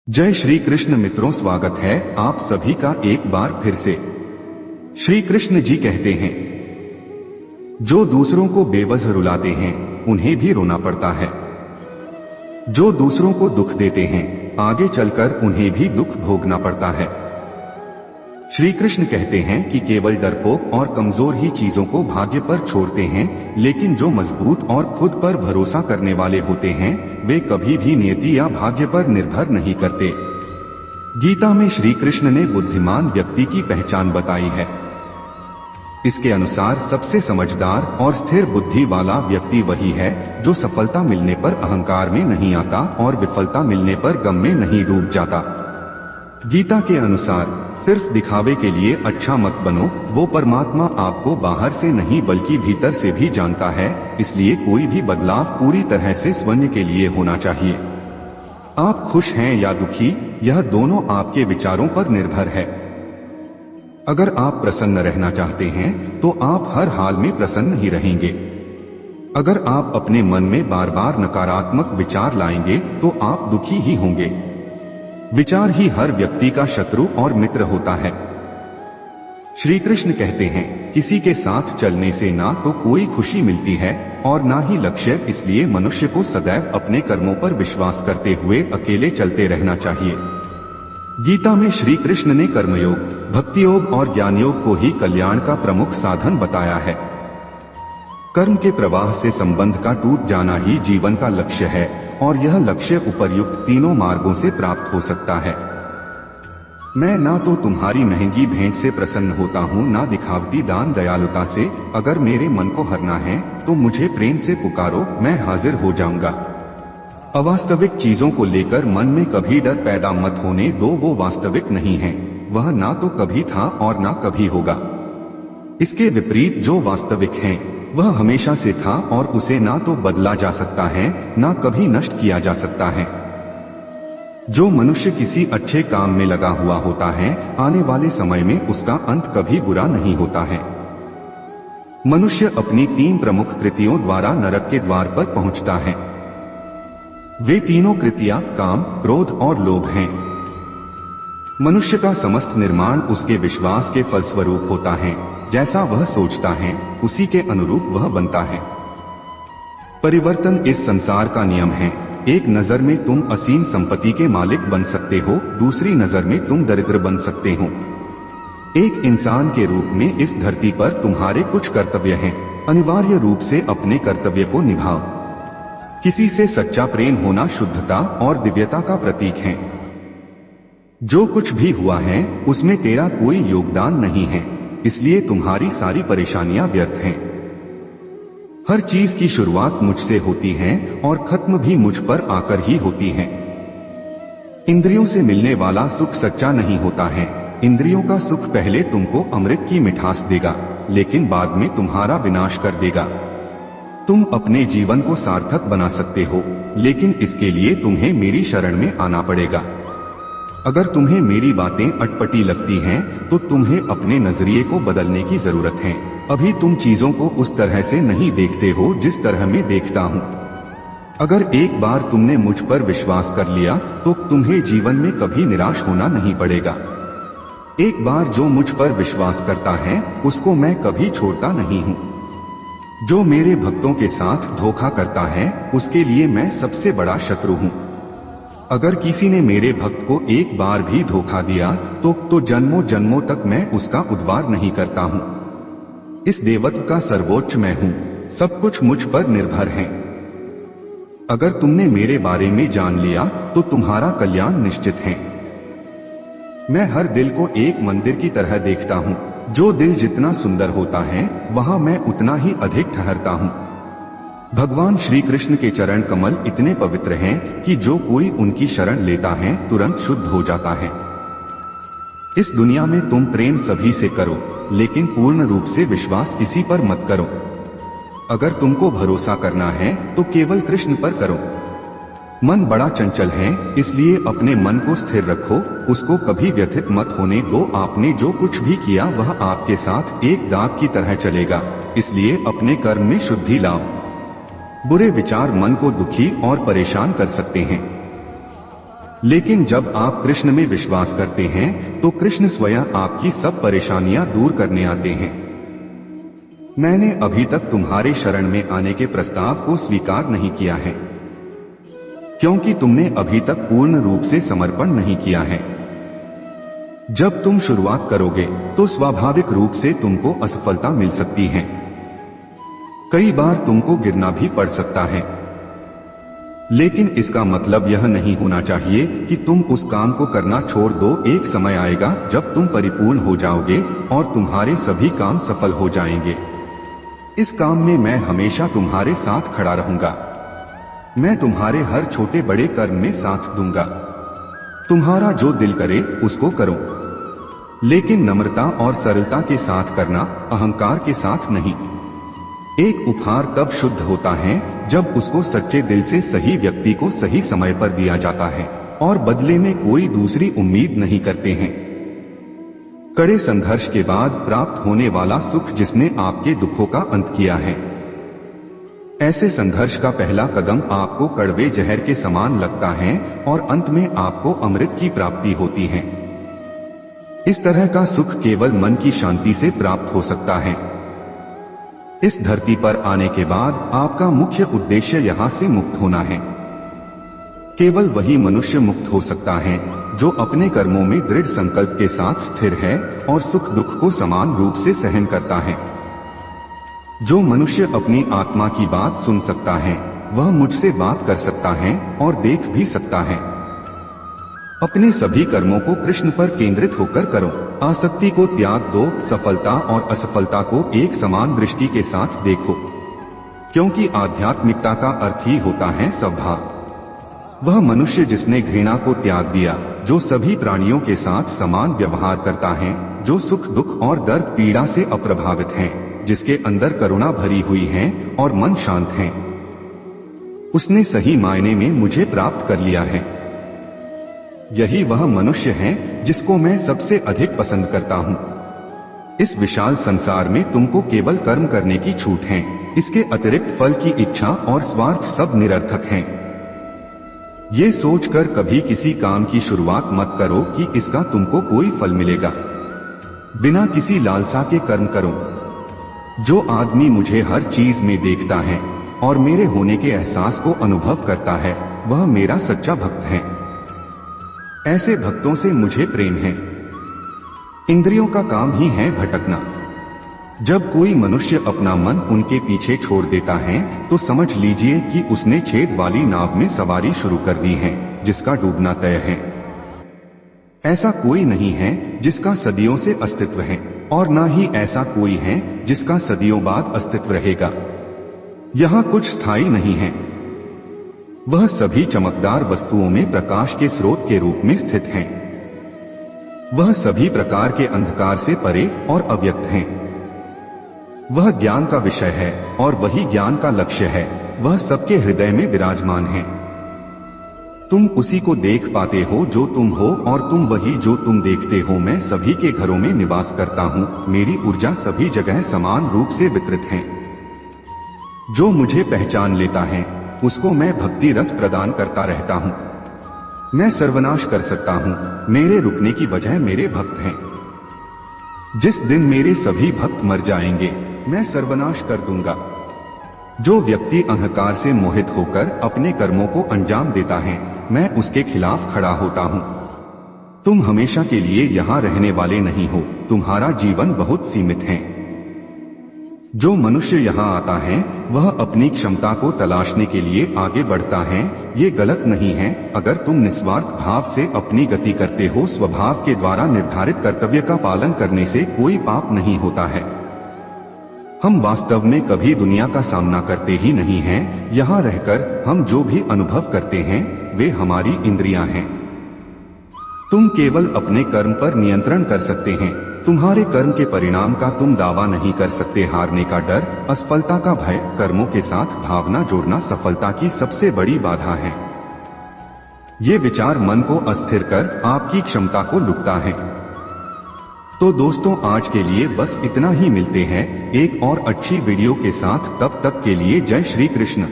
जय श्री कृष्ण मित्रों, स्वागत है आप सभी का एक बार फिर से। श्री कृष्ण जी कहते हैं, जो दूसरों को बेवजह रुलाते हैं उन्हें भी रोना पड़ता है। जो दूसरों को दुख देते हैं आगे चलकर उन्हें भी दुख भोगना पड़ता है। श्री कृष्ण कहते हैं कि केवल डरपोक और कमजोर ही चीजों को भाग्य पर छोड़ते हैं, लेकिन जो मजबूत और खुद पर भरोसा करने वाले होते हैं वे कभी भी नियति या भाग्य पर निर्भर नहीं करते। गीता में श्री कृष्ण ने बुद्धिमान व्यक्ति की पहचान बताई है। इसके अनुसार सबसे समझदार और स्थिर बुद्धि वाला व्यक्ति वही है जो सफलता मिलने पर अहंकार में नहीं आता और विफलता मिलने पर गम में नहीं डूब जाता। गीता के अनुसार सिर्फ दिखावे के लिए अच्छा मत बनो, वो परमात्मा आपको बाहर से नहीं बल्कि भीतर से भी जानता है, इसलिए कोई भी बदलाव पूरी तरह से स्वयं के लिए होना चाहिए। आप खुश हैं या दुखी, यह दोनों आपके विचारों पर निर्भर है। अगर आप प्रसन्न रहना चाहते हैं तो आप हर हाल में प्रसन्न ही रहेंगे। अगर आप अपने मन में बार बार नकारात्मक विचार लाएंगे तो आप दुखी ही होंगे। विचार ही हर व्यक्ति का शत्रु और मित्र होता है। श्री कृष्ण कहते हैं, किसी के साथ चलने से ना तो कोई खुशी मिलती है और ना ही लक्ष्य, इसलिए मनुष्य को सदैव अपने कर्मों पर विश्वास करते हुए अकेले चलते रहना चाहिए। गीता में श्री कृष्ण ने कर्मयोग, भक्ति योग और ज्ञान योग को ही कल्याण का प्रमुख साधन बताया है। कर्म के प्रवाह से संबंध का टूट जाना ही जीवन का लक्ष्य है और यह लक्ष्य उपर्युक्त तीनों मार्गों से प्राप्त हो सकता है। मैं ना तो तुम्हारी महंगी भेंट से प्रसन्न होता हूँ, ना दिखावटी दान दयालुता से। अगर मेरे मन को हरना है तो मुझे प्रेम से पुकारो, मैं हाजिर हो जाऊंगा। अवास्तविक चीजों को लेकर मन में कभी डर पैदा मत होने दो, वो वास्तविक नहीं है। वह ना तो कभी था और ना कभी होगा। इसके विपरीत जो वास्तविक है वह हमेशा से था और उसे ना तो बदला जा सकता है ना कभी नष्ट किया जा सकता है। जो मनुष्य किसी अच्छे काम में लगा हुआ होता है, आने वाले समय में उसका अंत कभी बुरा नहीं होता है। मनुष्य अपनी 3 प्रमुख कृतियों द्वारा नरक के द्वार पर पहुंचता है। वे तीनों कृतियां काम, क्रोध और लोभ हैं। मनुष्य का समस्त निर्माण उसके विश्वास के फलस्वरूप होता है। जैसा वह सोचता है उसी के अनुरूप वह बनता है। परिवर्तन इस संसार का नियम है। एक नजर में तुम असीम संपत्ति के मालिक बन सकते हो, दूसरी नजर में तुम दरिद्र बन सकते हो। एक इंसान के रूप में इस धरती पर तुम्हारे कुछ कर्तव्य हैं। अनिवार्य रूप से अपने कर्तव्य को निभाओ। किसी से सच्चा प्रेम होना शुद्धता और दिव्यता का प्रतीक है। जो कुछ भी हुआ है उसमें तेरा कोई योगदान नहीं है, इसलिए तुम्हारी सारी परेशानियां व्यर्थ हैं। हर चीज की शुरुआत मुझसे होती है और खत्म भी मुझ पर आकर ही होती है। इंद्रियों से मिलने वाला सुख सच्चा नहीं होता है। इंद्रियों का सुख पहले तुमको अमृत की मिठास देगा, लेकिन बाद में तुम्हारा विनाश कर देगा। तुम अपने जीवन को सार्थक बना सकते हो, लेकिन इसके लिए तुम्हें मेरी शरण में आना पड़ेगा। अगर तुम्हें मेरी बातें अटपटी लगती हैं तो तुम्हें अपने नजरिए को बदलने की जरूरत है। अभी तुम चीजों को उस तरह से नहीं देखते हो जिस तरह मैं देखता हूँ। अगर एक बार तुमने मुझ पर विश्वास कर लिया तो तुम्हें जीवन में कभी निराश होना नहीं पड़ेगा। एक बार जो मुझ पर विश्वास करता है उसको मैं कभी छोड़ता नहीं हूँ। जो मेरे भक्तों के साथ धोखा करता है उसके लिए मैं सबसे बड़ा शत्रु हूँ। अगर किसी ने मेरे भक्त को एक बार भी धोखा दिया तो जन्मों जन्मों तक मैं उसका उद्धार नहीं करता हूँ। इस देवत्व का सर्वोच्च मैं हूँ, सब कुछ मुझ पर निर्भर है। अगर तुमने मेरे बारे में जान लिया तो तुम्हारा कल्याण निश्चित है। मैं हर दिल को एक मंदिर की तरह देखता हूँ। जो दिल जितना सुंदर होता है वहाँ मैं उतना ही अधिक ठहरता हूँ। भगवान श्री कृष्ण के चरण कमल इतने पवित्र हैं कि जो कोई उनकी शरण लेता है तुरंत शुद्ध हो जाता है। इस दुनिया में तुम प्रेम सभी से करो, लेकिन पूर्ण रूप से विश्वास किसी पर मत करो। अगर तुमको भरोसा करना है तो केवल कृष्ण पर करो। मन बड़ा चंचल है, इसलिए अपने मन को स्थिर रखो, उसको कभी व्यथित मत होने दो। आपने जो कुछ भी किया वह आपके साथ एक दाग की तरह चलेगा, इसलिए अपने कर्म में शुद्धि लाओ। बुरे विचार मन को दुखी और परेशान कर सकते हैं। लेकिन जब आप कृष्ण में विश्वास करते हैं तो कृष्ण स्वयं आपकी सब परेशानियां दूर करने आते हैं। मैंने अभी तक तुम्हारे शरण में आने के प्रस्ताव को स्वीकार नहीं किया है, क्योंकि तुमने अभी तक पूर्ण रूप से समर्पण नहीं किया है। जब तुम शुरुआत करोगे तो स्वाभाविक रूप से तुमको असफलता मिल सकती है। कई बार तुमको गिरना भी पड़ सकता है, लेकिन इसका मतलब यह नहीं होना चाहिए कि तुम उस काम को करना छोड़ दो। एक समय आएगा जब तुम परिपूर्ण हो जाओगे और तुम्हारे सभी काम सफल हो जाएंगे। इस काम में मैं हमेशा तुम्हारे साथ खड़ा रहूंगा। मैं तुम्हारे हर छोटे बड़े कर्म में साथ दूंगा। तुम्हारा जो दिल करे उसको करो, लेकिन नम्रता और सरलता के साथ करना, अहंकार के साथ नहीं। एक उपहार तब शुद्ध होता है जब उसको सच्चे दिल से सही व्यक्ति को सही समय पर दिया जाता है और बदले में कोई दूसरी उम्मीद नहीं करते हैं। कड़े संघर्ष के बाद प्राप्त होने वाला सुख जिसने आपके दुखों का अंत किया है। ऐसे संघर्ष का पहला कदम आपको कड़वे जहर के समान लगता है और अंत में आपको अमृत की प्राप्ति होती है। इस तरह का सुख केवल मन की शांति से प्राप्त हो सकता है। इस धरती पर आने के बाद आपका मुख्य उद्देश्य यहाँ से मुक्त होना है। केवल वही मनुष्य मुक्त हो सकता है जो अपने कर्मों में दृढ़ संकल्प के साथ स्थिर है और सुख दुख को समान रूप से सहन करता है। जो मनुष्य अपनी आत्मा की बात सुन सकता है वह मुझसे बात कर सकता है और देख भी सकता है। अपने सभी कर्मों को कृष्ण पर केंद्रित होकर करो। आसक्ति को त्याग दो। सफलता और असफलता को एक समान दृष्टि के साथ देखो, क्योंकि आध्यात्मिकता का अर्थ ही होता है स्वभाव। वह मनुष्य जिसने घृणा को त्याग दिया, जो सभी प्राणियों के साथ समान व्यवहार करता है, जो सुख दुख और दर्द पीड़ा से अप्रभावित है, जिसके अंदर करुणा भरी हुई है और मन शांत है, उसने सही मायने में मुझे प्राप्त कर लिया है। यही वह मनुष्य है जिसको मैं सबसे अधिक पसंद करता हूँ। इस विशाल संसार में तुमको केवल कर्म करने की छूट है। इसके अतिरिक्त फल की इच्छा और स्वार्थ सब निरर्थक हैं। ये सोचकर कभी किसी काम की शुरुआत मत करो कि इसका तुमको कोई फल मिलेगा। बिना किसी लालसा के कर्म करो। जो आदमी मुझे हर चीज में देखता है और मेरे होने के एहसास को अनुभव करता है, वह मेरा सच्चा भक्त है। ऐसे भक्तों से मुझे प्रेम है। इंद्रियों का काम ही है भटकना। जब कोई मनुष्य अपना मन उनके पीछे छोड़ देता है तो समझ लीजिए कि उसने छेद वाली नाव में सवारी शुरू कर दी है, जिसका डूबना तय है। ऐसा कोई नहीं है जिसका सदियों से अस्तित्व है, और न ही ऐसा कोई है जिसका सदियों बाद अस्तित्व रहेगा। यहाँ कुछ स्थायी नहीं है। वह सभी चमकदार वस्तुओं में प्रकाश के स्रोत के रूप में स्थित हैं। वह सभी प्रकार के अंधकार से परे और अव्यक्त हैं। वह ज्ञान का विषय है और वही ज्ञान का लक्ष्य है। वह सबके हृदय में विराजमान है। तुम उसी को देख पाते हो जो तुम हो, और तुम वही जो तुम देखते हो। मैं सभी के घरों में निवास करता हूँ। मेरी ऊर्जा सभी जगह समान रूप से वितरित है। जो मुझे पहचान लेता है उसको मैं भक्ति रस प्रदान करता रहता हूँ। मैं सर्वनाश कर सकता हूँ, मेरे रुकने की वजह मेरे भक्त हैं। जिस दिन मेरे सभी भक्त मर जाएंगे मैं सर्वनाश कर दूंगा। जो व्यक्ति अहंकार से मोहित होकर अपने कर्मों को अंजाम देता है, मैं उसके खिलाफ खड़ा होता हूँ। तुम हमेशा के लिए यहाँ रहने वाले नहीं हो। तुम्हारा जीवन बहुत सीमित है। जो मनुष्य यहाँ आता है वह अपनी क्षमता को तलाशने के लिए आगे बढ़ता है। ये गलत नहीं है अगर तुम निस्वार्थ भाव से अपनी गति करते हो। स्वभाव के द्वारा निर्धारित कर्तव्य का पालन करने से कोई पाप नहीं होता है। हम वास्तव में कभी दुनिया का सामना करते ही नहीं हैं। यहाँ रहकर हम जो भी अनुभव करते हैं वे हमारी इंद्रियां हैं। तुम केवल अपने कर्म पर नियंत्रण कर सकते हैं। तुम्हारे कर्म के परिणाम का तुम दावा नहीं कर सकते। हारने का डर, असफलता का भय, कर्मों के साथ भावना जोड़ना सफलता की सबसे बड़ी बाधा है। ये विचार मन को अस्थिर कर आपकी क्षमता को लुटता है। तो दोस्तों, आज के लिए बस इतना ही। मिलते हैं एक और अच्छी वीडियो के साथ। तब तक के लिए जय श्री कृष्ण।